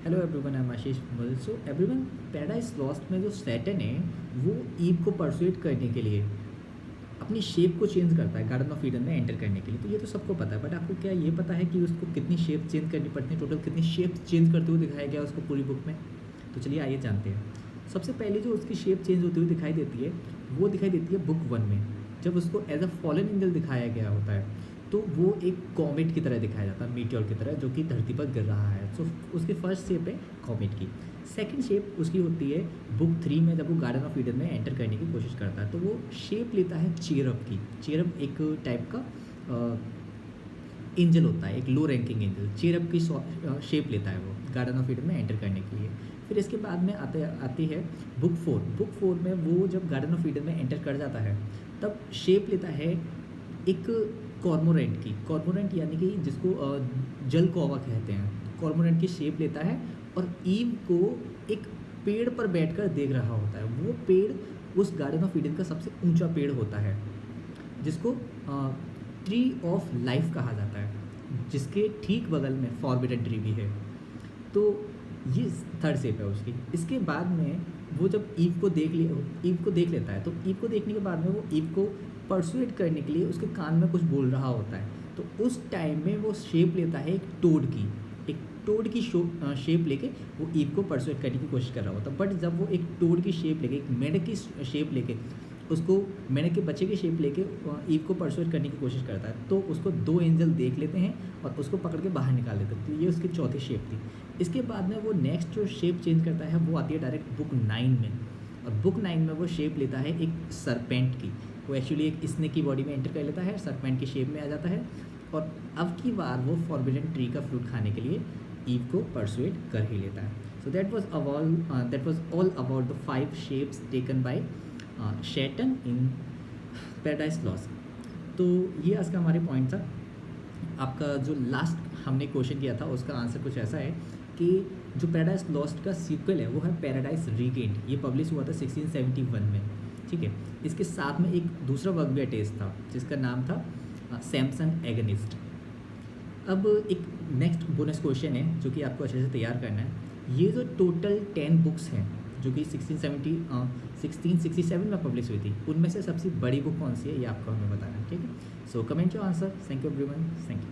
Hello everyone, I am Ashish Vimal. So everyone, paradise lost में जो Saturn है वो ईव को परसुएट करने के लिए अपनी शेप को चेंज करता है गार्डन ऑफ ईडन में एंटर करने के लिए। तो ये तो सबको पता है, बट आपको क्या ये पता है कि उसको कितनी शेप चेंज करनी पड़ती है? टोटल कितनी शेप चेंज करते हुए दिखाया गया उसको पूरी बुक में? तो चलिए आइए जानते हैं। सबसे पहले जो उसकी शेप चेंज होती हुई दिखाई देती है वो दिखाई देती है बुक 1 में, जब उसको एज अ फॉलन एंजल दिखाया गया होता है। तो वो एक कॉमेट की तरह दिखाया जाता है, मीटियोर की तरह, जो कि धरती पर गिर रहा है। सो उसकी फर्स्ट शेप है कॉमेट की। सेकंड शेप उसकी होती है बुक 3 में, जब वो गार्डन ऑफ ईडन में एंटर करने की कोशिश करता है। तो वो शेप लेता है चेरब की। चेरब एक टाइप का एंजल होता है, एक लो रैंकिंग एंजल। चेरब की शेप लेता है वो गार्डन ऑफ ईडन में एंटर करने के लिए। फिर इसके बाद में आती है बुक 4। बुक 4 में वो जब गार्डन ऑफ ईडन में एंटर कर जाता है तब शेप लेता है एक कॉर्मोरेंट की। कॉर्मोरेंट यानी कि जिसको जल कौवा कहते हैं, कॉर्मोरेंट की शेप लेता है और ईव को एक पेड़ पर बैठकर देख रहा होता है। वो पेड़ उस गार्डन ऑफ ईडन का सबसे ऊंचा पेड़ होता है, जिसको ट्री ऑफ लाइफ कहा जाता है, जिसके ठीक बगल में फॉरबिडन ट्री भी है। तो ये थर्ड शेप है उसकी। इसके बाद में वो जब ईव को देख लेता है, तो ईव को देखने के बाद में वो ईव को परसुएट करने के लिए उसके कान में कुछ बोल रहा होता है। तो उस टाइम में वो शेप लेता है एक टोड की। एक टोड की शेप लेके वो ईव को परसुएट करने की कोशिश कर रहा होता है। बट जब वो एक टोड की शेप लेके, एक मेंढक की शेप लेके, उसको मेंढक के बच्चे की शेप लेके ईव को परसुएट करने की कोशिश करता है, तो उसको 2 एंजल देख लेते हैं और उसको पकड़ के बाहर निकाल देते हैं। तो ये उसकी चौथी शेप थी। इसके बाद में वो नेक्स्ट जो शेप चेंज करता है वो आती है डायरेक्ट बुक 9 में। और बुक 9 में वो शेप लेता है एक सरपेंट की। वो एक्चुअली एक स्नेक की बॉडी में एंटर कर लेता है, सरपेंट की शेप में आ जाता है। और अब की बार वो फॉरबिडन ट्री का फ्रूट खाने के लिए ईव को परसुएट कर ही लेता है। So that was all about the 5 shapes taken by Saturn in paradise lost. तो ये आज का हमारे पॉइंट था। आपका जो लास्ट हमने क्वेश्चन किया था उसका आंसर कुछ ऐसा है कि जो पैराडाइज लॉस्ट का सीक्वल है वो है पैराडाइज रीगेन्ड। ये पब्लिश हुआ था 1671 में, ठीक है। इसके साथ में एक दूसरा वर्क भी अटैच था जिसका नाम था सैमसन एगनिस्ट। अब एक नेक्स्ट बोनस क्वेश्चन है जो कि आपको अच्छे से तैयार करना है। ये जो टोटल 10 बुक्स हैं जो कि 1667 में पब्लिश हुई थी, उनमें से सबसे बड़ी बुक कौन सी है ये आपको हमें बताना है, ठीक है। So comment your answer. Thank you everyone, thank you.